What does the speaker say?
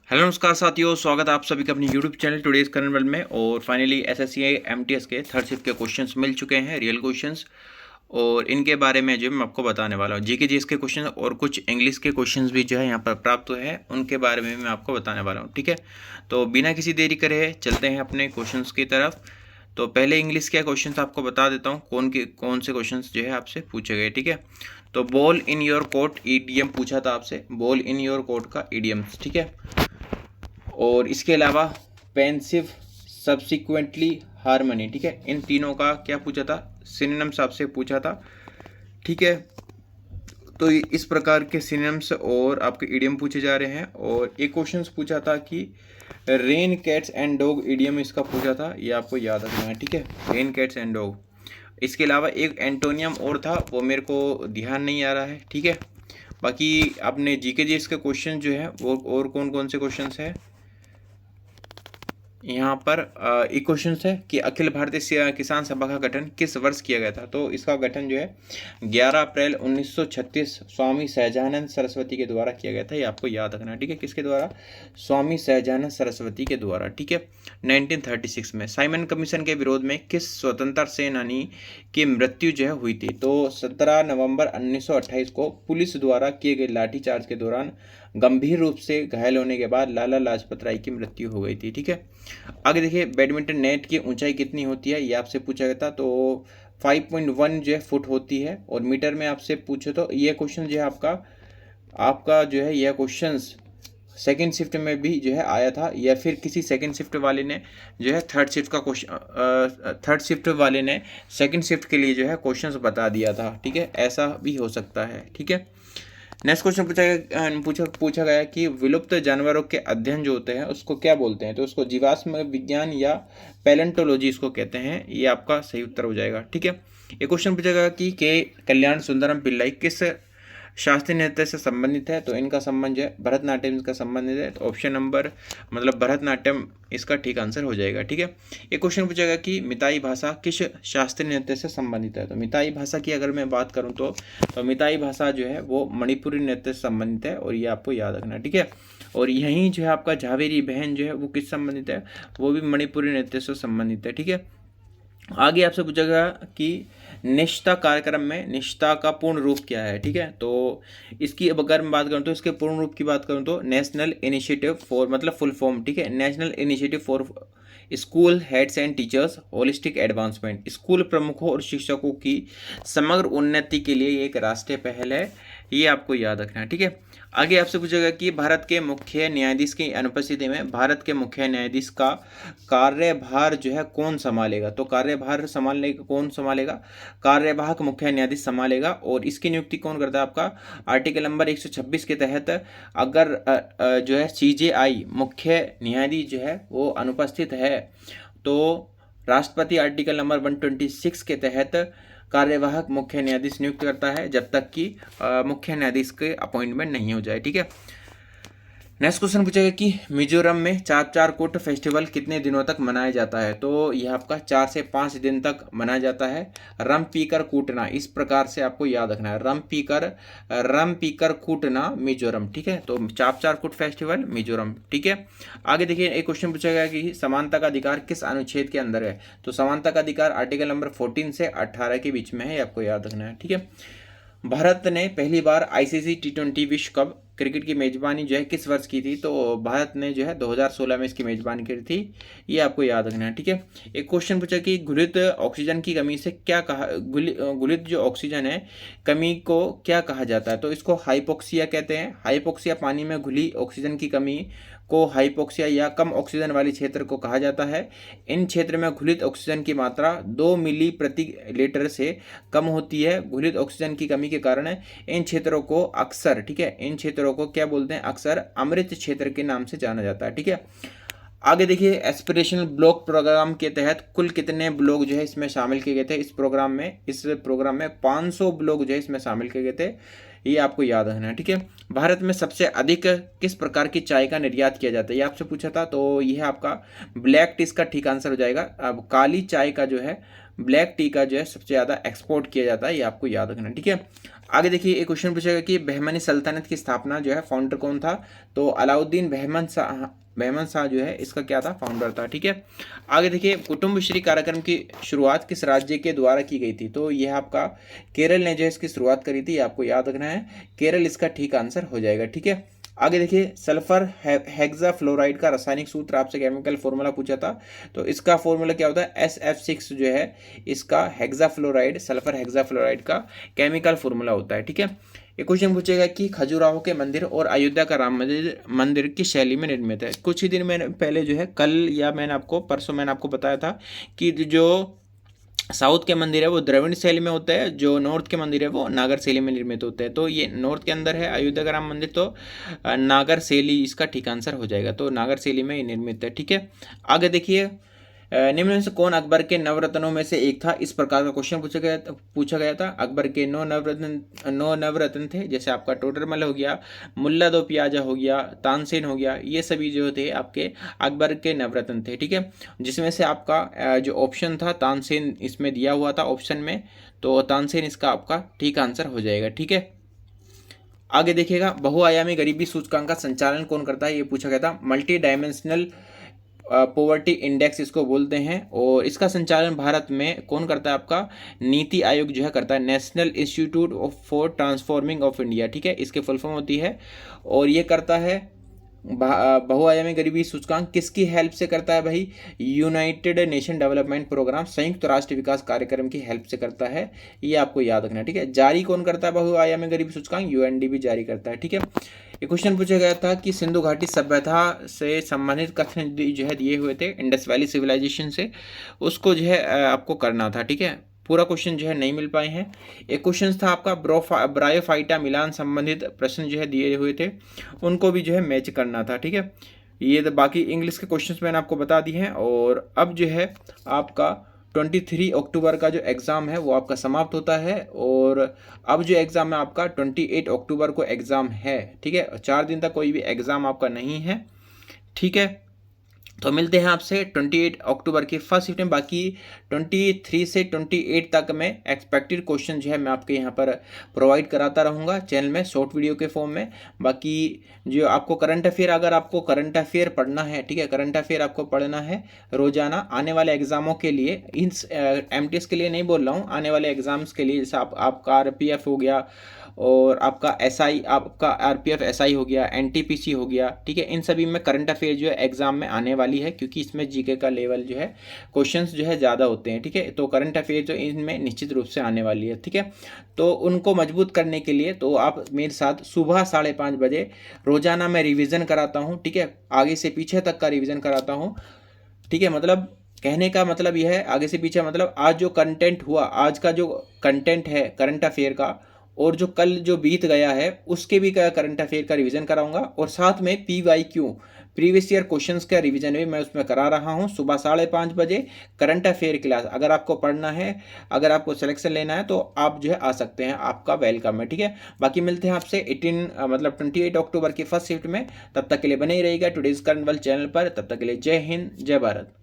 Hello नमस्कार साथियों, स्वागत है आप सभी का अपनी YouTube channel today's current world में। और फाइनली एसएससी एमटीएस के थर्ड शिफ्ट के क्वेश्चंस मिल चुके हैं, रियल क्वेश्चंस। और इनके बारे में जो मैं आपको बताने वाला हूँ, जीके जीएस के क्वेश्चन और कुछ इंग्लिश के क्वेश्चंस भी जो है यहाँ पर प्राप्त हुए हैं, उनके बारे में मैं आपको बताने वाला हूँ। ठीक है, तो बिना किसी देरी करे चलते हैं अपने क्वेश्चंस की तरफ। तो पहले इंग्लिश के क्वेश्चंस आपको बता देता हूँ कौन से क्वेश्चंस जो है आपसे पूछे गए। ठीक है, तो ball in your court EDM पूछा था आपसे, बॉल इन योर कोर्ट का ईडीएम्स। ठीक है, और इसके अलावा पेंसिव, सब्सिक्वेंटली, हारमनी। ठीक है, इन तीनों का क्या पूछा था, सिनोनिम्स आपसे पूछा था। ठीक है, तो इस प्रकार के सिनोनिम्स और आपके इडियम पूछे जा रहे हैं। और एक क्वेश्चन पूछा था कि rain cats and dog idiom इसका पूछा था, ये आपको याद रखना है। ठीक है, रेन कैट्स एंड डॉग। इसके अलावा एक एंटोनियम और था, वो मेरे को ध्यान नहीं आ रहा है। ठीक है, बाकी आपने जीके जी इसके क्वेश्चन जो है वो और कौन कौन से क्वेश्चन है यहाँ पर। एक क्वेश्चन है कि अखिल भारतीय किसान सभा का गठन किस वर्ष किया गया था। तो इसका गठन जो है 11 अप्रैल 1936 स्वामी सहजानंद सरस्वती के द्वारा किया गया था, ये आपको याद रखना है। ठीक है, किसके द्वारा, स्वामी सहजानंद सरस्वती के द्वारा। ठीक है, 1936 में। साइमन कमीशन के विरोध में किस स्वतंत्रता सेनानी की मृत्यु जो है हुई थी। तो 17 नवंबर 1928 को पुलिस द्वारा किए गए लाठीचार्ज के दौरान गंभीर रूप से घायल होने के बाद लाला लाजपत राय की मृत्यु हो गई थी। ठीक है, आगे देखिए, बैडमिंटन नेट की ऊंचाई कितनी होती है, ये आपसे पूछा गया था। तो 5.1 जो है फुट होती है। और मीटर में आपसे पूछे तो ये क्वेश्चन जो है आपका जो है यह क्वेश्चन सेकेंड शिफ्ट में भी जो है आया था, या फिर किसी सेकेंड शिफ्ट वाले ने जो है थर्ड शिफ्ट वाले ने सेकेंड शिफ्ट के लिए जो है क्वेश्चंस बता दिया था। ठीक है, ऐसा भी हो सकता है। ठीक है, नेक्स्ट क्वेश्चन पूछा गया कि विलुप्त जानवरों के अध्ययन जो होते हैं उसको क्या बोलते हैं। तो उसको जीवाश्म विज्ञान या पैलेंटोलॉजी इसको कहते हैं, ये आपका सही उत्तर हो जाएगा। ठीक है, एक क्वेश्चन पूछा गया कि के कल्याण सुंदरम पिल्लाई किस शास्त्रीय नृत्य से संबंधित है। तो इनका संबंध जो है भरतनाट्यम का संबंधित है। तो ऑप्शन नंबर मतलब भरतनाट्यम इसका ठीक आंसर हो जाएगा। ठीक है, एक क्वेश्चन पूछेगा कि मिताई भाषा किस शास्त्रीय नृत्य से संबंधित है। तो मिताई भाषा की अगर मैं बात करूं तो मिताई भाषा जो है वो मणिपुरी नृत्य से संबंधित है, और ये आपको याद रखना है। ठीक है, और यहीं जो है आपका झावेरी बहन जो है वो किस संबंधित है, वो भी मणिपुरी नृत्य से संबंधित है। ठीक है, आगे आपसे पूछेगा कि निष्ठा कार्यक्रम में निष्ठा का पूर्ण रूप क्या है। ठीक है, तो इसकी अब अगर मैं बात करूं तो इसके पूर्ण रूप की बात करूं तो नेशनल इनिशिएटिव फॉर, मतलब फुल फॉर्म। ठीक है, national initiative for school heads and teachers holistic advancement. School प्रमुखों और शिक्षकों की समग्र उन्नति के लिए एक राष्ट्रीय पहल है, ये आपको याद रखना है। ठीक है, आगे आपसे पूछेगा कि भारत के मुख्य न्यायाधीश की अनुपस्थिति में भारत के मुख्य न्यायाधीश का कार्यभार जो है कौन संभालेगा। तो कार्यभार कौन संभालेगा, कार्यवाहक मुख्य न्यायाधीश संभालेगा। और इसकी नियुक्ति कौन करता है, आपका आर्टिकल नंबर 126 के तहत अगर जो है सीजेआई मुख्य न्यायाधीश जो है वो अनुपस्थित है तो राष्ट्रपति आर्टिकल नंबर 126 के तहत कार्यवाहक मुख्य न्यायाधीश नियुक्त करता है, जब तक कि मुख्य न्यायाधीश के अपॉइंटमेंट नहीं हो जाए। ठीक है, नेक्स्ट क्वेश्चन पूछेगा कि मिजोरम में चारचारकूट फेस्टिवल कितने दिनों तक मनाया जाता है। तो यह आपका 4 से 5 दिन तक मनाया जाता है। रम पीकर कूटना, इस प्रकार से आपको याद रखना है, रम पीकर कूटना मिजोरम। ठीक है, तो चारचारकूट फेस्टिवल मिजोरम। ठीक है, आगे देखिए, एक क्वेश्चन पूछेगा कि समानता का अधिकार किस अनुच्छेद के अंदर है। तो समानता का अधिकार आर्टिकल नंबर 14 से 18 के बीच में है, आपको याद रखना है। ठीक है, भारत ने पहली बार आईसीसी टी20 विश्व कप क्रिकेट की मेजबानी जो है किस वर्ष की थी। तो भारत ने जो है 2016 में इसकी मेजबानी की थी, ये आपको याद रखना है। ठीक है, एक क्वेश्चन पूछा कि घुलित ऑक्सीजन की कमी से क्या कहा, घुलित जो ऑक्सीजन है कमी को क्या कहा जाता है। तो इसको हाइपोक्सिया कहते हैं। हाइपोक्सिया पानी में घुली ऑक्सीजन की कमी को हाइपोक्सिया या कम ऑक्सीजन वाले क्षेत्र को कहा जाता है। इन क्षेत्र में घुलित ऑक्सीजन की मात्रा 2 मिली प्रति लीटर से कम होती है। घुलित ऑक्सीजन की कमी के कारण इन क्षेत्रों को अक्सर, ठीक है, इन क्षेत्रों को क्या बोलते हैं, अक्सर अमृत क्षेत्र के नाम से जाना जाता है। ठीक है, आगे देखिए, एस्पिरेशनल ब्लॉक प्रोग्राम के तहत कुल कितने ब्लॉक जो है इसमें शामिल किए गए थे। इस प्रोग्राम में 500 ब्लॉक जो है इसमें शामिल किए गए थे, ये आपको याद रखना है। ठीक है, भारत में सबसे अधिक किस प्रकार की चाय का निर्यात किया जाता है, ये आपसे पूछा था। तो यह आपका ब्लैक टी इसका ठीक आंसर हो जाएगा। अब काली चाय का जो है, ब्लैक टी का जो है सबसे ज़्यादा एक्सपोर्ट किया जाता है, ये आपको याद रखना है। ठीक है, आगे देखिए एक क्वेश्चन पूछेगा कि बहमनी सल्तनत की स्थापना जो है फाउंडर कौन था, तो अलाउद्दीन बहमन शाह जो है इसका क्या था, फाउंडर था। ठीक है, आगे देखिए कुटुम्बश्री कार्यक्रम की शुरुआत किस राज्य के द्वारा की गई थी, तो यह आपका केरल ने जो है इसकी शुरुआत करी थी, आपको याद रखना है केरल इसका ठीक आंसर हो जाएगा। ठीक है, आगे देखिए सल्फर हेक्साफ्लोराइड का रासायनिक सूत्र आपसे केमिकल फॉर्मूला पूछा था, तो इसका फॉर्मूला क्या होता है, SF6 जो है इसका हेक्साफ्लोराइड सल्फर हेक्साफ्लोराइड का केमिकल फॉर्मूला होता है। ठीक है, एक क्वेश्चन पूछेगा कि खजुराहो के मंदिर और अयोध्या का राम मंदिर किस शैली में निर्मित है। कुछ ही दिन मैंने पहले जो है कल या मैंने आपको परसों मैंने आपको बताया था कि जो साउथ के मंदिर है वो द्रविड़ शैली में होता है, जो नॉर्थ के मंदिर है वो नागर शैली में निर्मित होते हैं। तो ये नॉर्थ के अंदर है अयोध्या का राम मंदिर, तो नागर शैली इसका ठीक आंसर हो जाएगा, तो नागर शैली में ये निर्मित है। ठीक है, आगे देखिए निम्न में से कौन अकबर के नवरत्नों में से एक था, इस प्रकार का क्वेश्चन पूछा गया था। अकबर के 9 नवरत्न थे, जैसे आपका टोडरमल हो गया, मुल्ला दो प्याजा हो गया, तानसेन हो गया, ये सभी जो थे आपके अकबर के नवरत्न थे। ठीक है, जिसमें से आपका जो ऑप्शन था तानसेन इसमें दिया हुआ था ऑप्शन में, तो तानसेन इसका आपका ठीक आंसर हो जाएगा। ठीक है, आगे देखिएगा बहुआयामी गरीबी सूचकांक का संचालन कौन करता है, ये पूछा गया था। मल्टी डायमेंशनल पॉवर्टी इंडेक्स इसको बोलते हैं, और इसका संचालन भारत में कौन करता है, आपका नीति आयोग जो है करता है, national institute for transforming of India. ठीक है, इसके फुल फॉर्म होती है, और ये करता है बहुआयामी गरीबी सूचकांक किसकी हेल्प से करता है भाई, यूनाइटेड नेशन डेवलपमेंट प्रोग्राम संयुक्त राष्ट्र विकास कार्यक्रम की हेल्प से करता है, ये आपको याद रखना है। ठीक है, जारी कौन करता है बहुआयामी गरीबी सूचकांक, UNDP जारी करता है। ठीक है, एक क्वेश्चन पूछा गया था कि सिंधु घाटी सभ्यता से संबंधित कथन जो है दिए हुए थे इंडस वैली सिविलाइजेशन से, उसको जो है आपको करना था। ठीक है, पूरा क्वेश्चन जो है नहीं मिल पाए हैं। एक क्वेश्चन था आपका ब्रायोफाइटा मिलान संबंधित प्रश्न जो है दिए हुए थे, उनको भी जो है मैच करना था। ठीक है, ये तो बाकी इंग्लिश के क्वेश्चंस मैंने आपको बता दिए हैं, और अब जो है आपका 23 अक्टूबर का जो एग्ज़ाम है वो आपका समाप्त होता है, और अब जो एग्ज़ाम है आपका 28 अक्टूबर को एग्ज़ाम है। ठीक है, 4 दिन तक कोई भी एग्ज़ाम आपका नहीं है। ठीक है, तो मिलते हैं आपसे 28 अक्टूबर की फर्स्ट शिफ्ट में। बाकी 23 से 28 तक में एक्सपेक्टेड क्वेश्चन जो है मैं आपके यहाँ पर प्रोवाइड कराता रहूँगा चैनल में शॉर्ट वीडियो के फॉर्म में। बाकी जो आपको करंट अफेयर, अगर आपको करंट अफेयर पढ़ना है, ठीक है, करंट अफेयर आपको पढ़ना है रोजाना आने वाले एग्जामों के लिए, इन MTS के लिए नहीं बोल रहा हूँ, आने वाले एग्जाम्स के लिए, जैसे आपका RPF हो गया, और आपका SI, आपका RPF SI हो गया, NTPC हो गया। ठीक है, इन सभी में करंट अफेयर जो है एग्जाम में आने वाली है, क्योंकि इसमें जीके का लेवल जो है क्वेश्चंस जो है ज़्यादा होते हैं। ठीक है, तो करंट अफेयर जो इनमें निश्चित रूप से आने वाली है। ठीक है, तो उनको मजबूत करने के लिए तो आप मेरे साथ सुबह 5:30 बजे रोजाना मैं रिविज़न कराता हूँ। ठीक है, आगे से पीछे तक का रिविज़न कराता हूँ। ठीक है, मतलब कहने का मतलब यह है, आगे से पीछे मतलब आज जो कंटेंट हुआ, आज का जो कंटेंट है करंट अफेयर का, और जो कल जो बीत गया है उसके भी करंट अफेयर का रिवीजन कराऊंगा, और साथ में PYQ प्रीवियस ईयर क्वेश्चंस का रिवीजन भी मैं उसमें करा रहा हूं सुबह 5:30 बजे। करंट अफेयर क्लास अगर आपको पढ़ना है, अगर आपको सिलेक्शन लेना है, तो आप जो है आ सकते हैं, आपका वेलकम है। ठीक है, बाकी मिलते हैं आपसे 28 अक्टूबर की फर्स्ट शिफ्ट में। तब तक के लिए बने ही रहिएगा टुडेज करंट वर्ल्ड चैनल पर। तब तक के लिए जय हिंद, जय भारत।